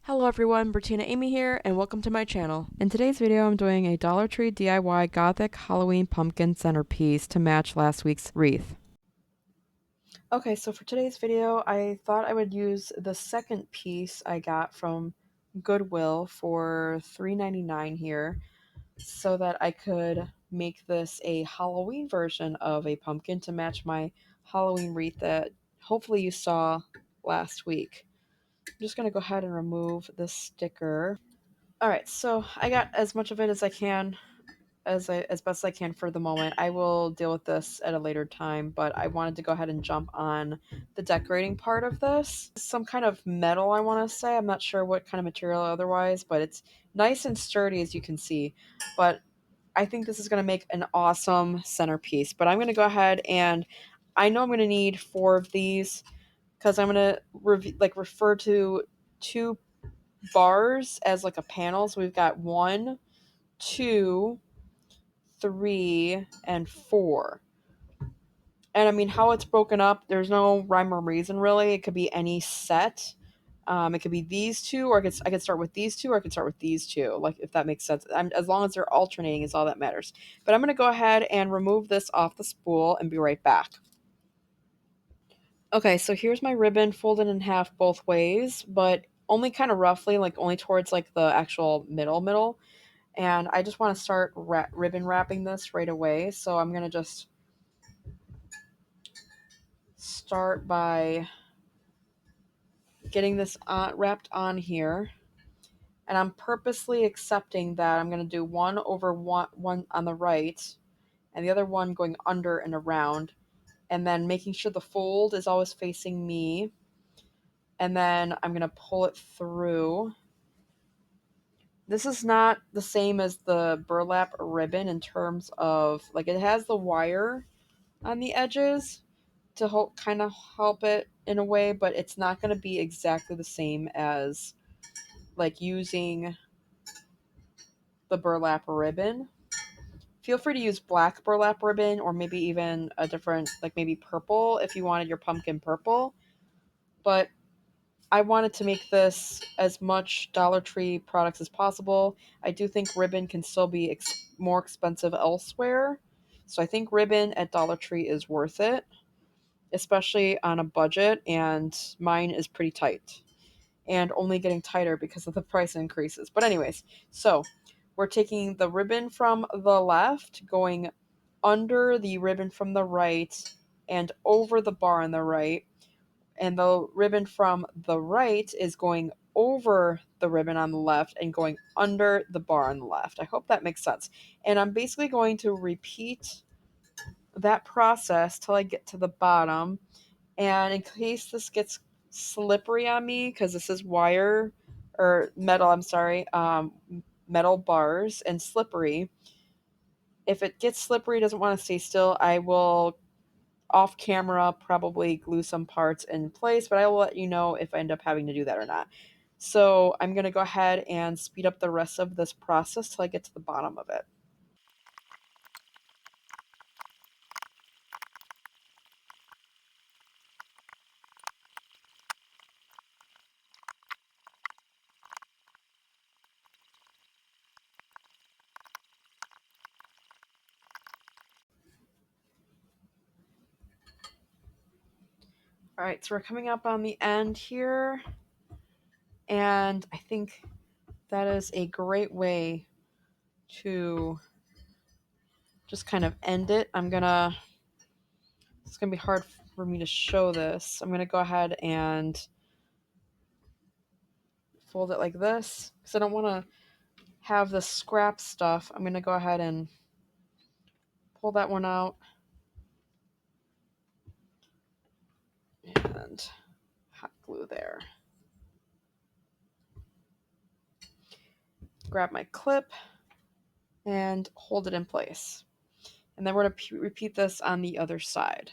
Hello everyone, Bertina Amy here, and welcome to my channel. In today's video, I'm doing a Dollar Tree DIY Gothic Halloween pumpkin centerpiece to match last week's wreath. Okay, so for today's video, I thought I would use the second piece I got from Goodwill for $3.99 here so that I could make this a Halloween version of a pumpkin to match my Halloween wreath that hopefully you saw last week. I'm just going to go ahead and remove this sticker. Alright, so I got as much of it as I can, as best I can for the moment. I will deal with this at a later time, but I wanted to go ahead and jump on the decorating part of this. Some kind of metal, I want to say. I'm not sure what kind of material otherwise, but it's nice and sturdy as you can see. But I think this is going to make an awesome centerpiece. But I'm going to go ahead and I know I'm going to need 4 of these because I'm going to refer to 2 bars as like a panel. So we've got 1, 2, 3, and 4. And I mean, how it's broken up, there's no rhyme or reason really. It could be any set. It could be these two, or I could start with these two, or I could start with these two, like if that makes sense. As long as they're alternating is all that matters. But I'm going to go ahead and remove this off the spool and be right back. Okay, so here's my ribbon folded in half both ways, but only kind of roughly, like only towards like the actual middle. And I just want to start ribbon wrapping this right away. So I'm going to just start by getting this wrapped on here. And I'm purposely accepting that I'm going to do one over one on the right and the other one going under and around. And then making sure the fold is always facing me. And then I'm going to pull it through. This is not the same as the burlap ribbon in terms of, like, it has the wire on the edges to kind of help it in a way, but it's not going to be exactly the same as like using the burlap ribbon. Feel free to use black burlap ribbon or maybe even a different, like maybe purple if you wanted your pumpkin purple. But I wanted to make this as much Dollar Tree products as possible. I do think ribbon can still be more expensive elsewhere. So I think ribbon at Dollar Tree is worth it, especially on a budget, and mine is pretty tight and only getting tighter because of the price increases. But anyways, so we're taking the ribbon from the left, going under the ribbon from the right and over the bar on the right, and the ribbon from the right is going over the ribbon on the left and going under the bar on the left. I hope that makes sense. And I'm basically going to repeat that process till I get to the bottom. And in case this gets slippery on me, because this is wire or metal, I'm sorry, metal bars and slippery. If it gets slippery, doesn't want to stay still, I will off camera probably glue some parts in place, but I will let you know if I end up having to do that or not. So I'm going to go ahead and speed up the rest of this process till I get to the bottom of it. All right, so we're coming up on the end here, and I think that is a great way to just kind of end it. It's gonna be hard for me to show this. I'm gonna go ahead and fold it like this because I don't want to have the scrap stuff. I'm gonna go ahead and pull that one out and hot glue there. Grab my clip and hold it in place. And then we're going to repeat this on the other side.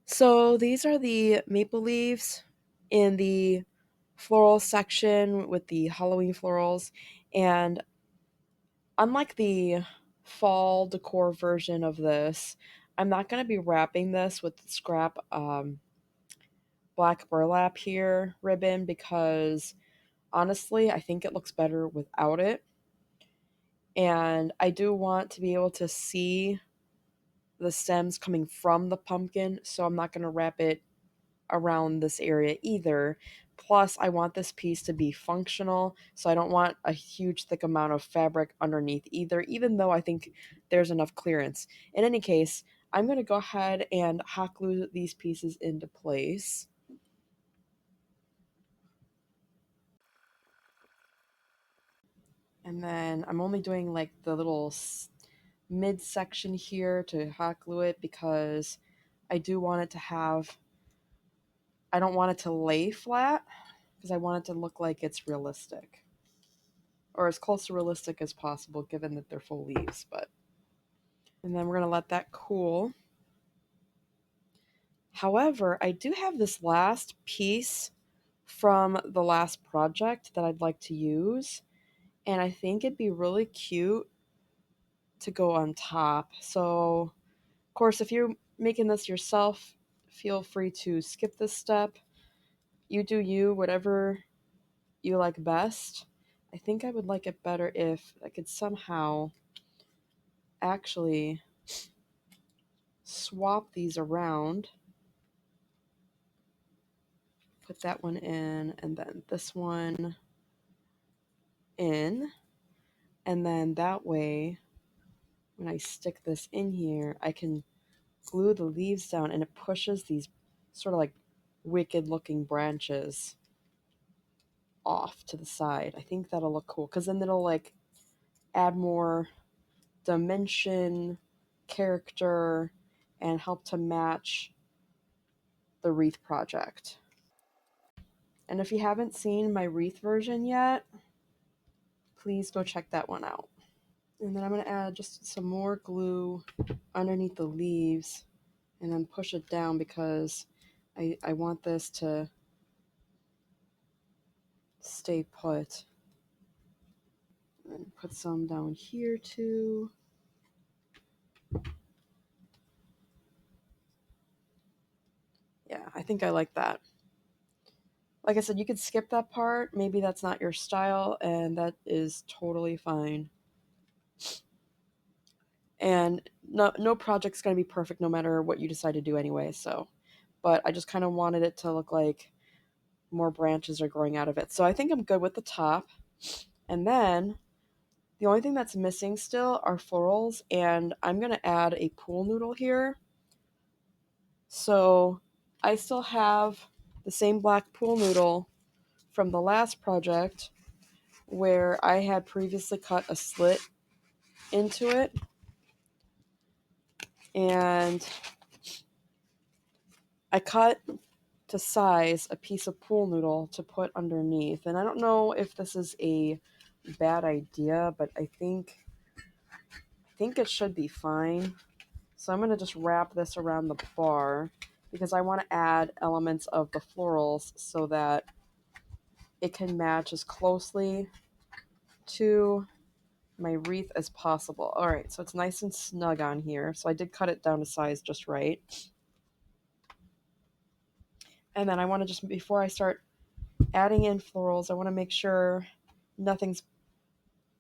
So these are the maple leaves in the floral section with the Halloween florals. And unlike the fall decor version of this, I'm not going to be wrapping this with scrap black burlap here ribbon because Honestly, I think it looks better without it. And I do want to be able to see the stems coming from the pumpkin, so I'm not going to wrap it around this area either. Plus, I want this piece to be functional, so I don't want a huge thick amount of fabric underneath either, even though I think there's enough clearance. In any case, I'm going to go ahead and hot glue these pieces into place. And then I'm only doing like the little midsection here to hot glue it because I do want it to have, I don't want it to lay flat because I want it to look like it's realistic, or as close to realistic as possible given that they're full leaves. But and then we're going to let that cool. However, I do have this last piece from the last project that I'd like to use, and I think it'd be really cute to go on top. So, of course, if you're making this yourself, feel free to skip this step. You do you, whatever you like best. I think I would like it better if I could somehow actually swap these around. Put that one in, and then this one in. And then that way, when I stick this in here, I can glue the leaves down and it pushes these sort of like wicked looking branches off to the side. I think that'll look cool because then it'll like add more dimension, character, and help to match the wreath project. And if you haven't seen my wreath version yet, please go check that one out. And then I'm going to add just some more glue underneath the leaves and then push it down because I want this to stay put. And put some down here too. Yeah, I think I like that. Like I said, you could skip that part. Maybe that's not your style, and that is totally fine. And no project's going to be perfect no matter what you decide to do anyway, so. But I just kind of wanted it to look like more branches are growing out of it. So I think I'm good with the top. And then the only thing that's missing still are florals, and I'm going to add a pool noodle here. So I still have the same black pool noodle from the last project where I had previously cut a slit into it. And I cut to size a piece of pool noodle to put underneath. And I don't know if this is a bad idea, but I think it should be fine. So I'm going to just wrap this around the bar because I want to add elements of the florals so that it can match as closely to my wreath as possible. All right, so it's nice and snug on here. So I did cut it down to size just right. And then I want to just, before I start adding in florals, I want to make sure nothing's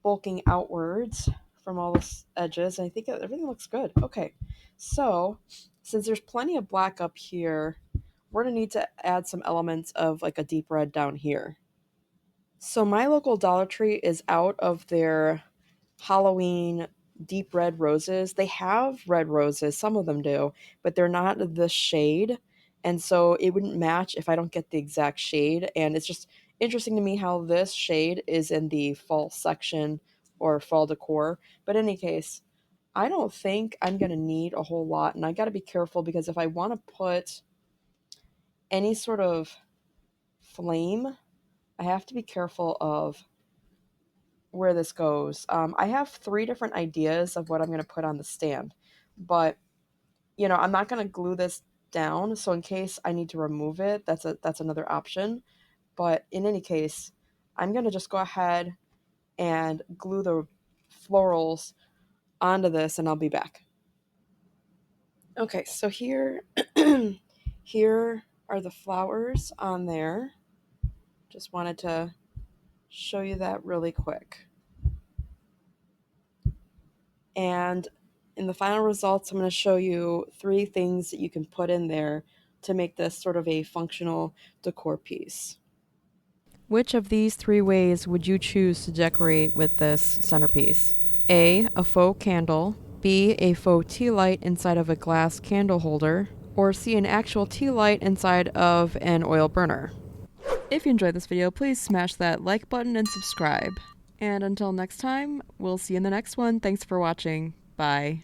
bulking outwards from all the edges. And I think everything looks good. Okay, so since there's plenty of black up here, we're going to need to add some elements of like a deep red down here. So my local Dollar Tree is out of their Halloween deep red roses. They have red roses, some of them do, but they're not the shade. And so it wouldn't match if I don't get the exact shade. And it's just interesting to me how this shade is in the fall section or fall decor. But in any case, I don't think I'm going to need a whole lot. And I got to be careful because if I want to put any sort of flame, I have to be careful of where this goes. I have 3 different ideas of what I'm going to put on the stand, but I'm not going to glue this down. So in case I need to remove it, that's another option. But in any case, I'm going to just go ahead and glue the florals onto this, and I'll be back. Okay, so here, here are the flowers on there. Just wanted to show you that really quick. And in the final results, I'm going to show you 3 things that you can put in there to make this sort of a functional decor piece. Which of these 3 ways would you choose to decorate with this centerpiece? A faux candle, B, a faux tea light inside of a glass candle holder, or C, an actual tea light inside of an oil burner. If you enjoyed this video, please smash that like button and subscribe. And until next time, we'll see you in the next one. Thanks for watching. Bye.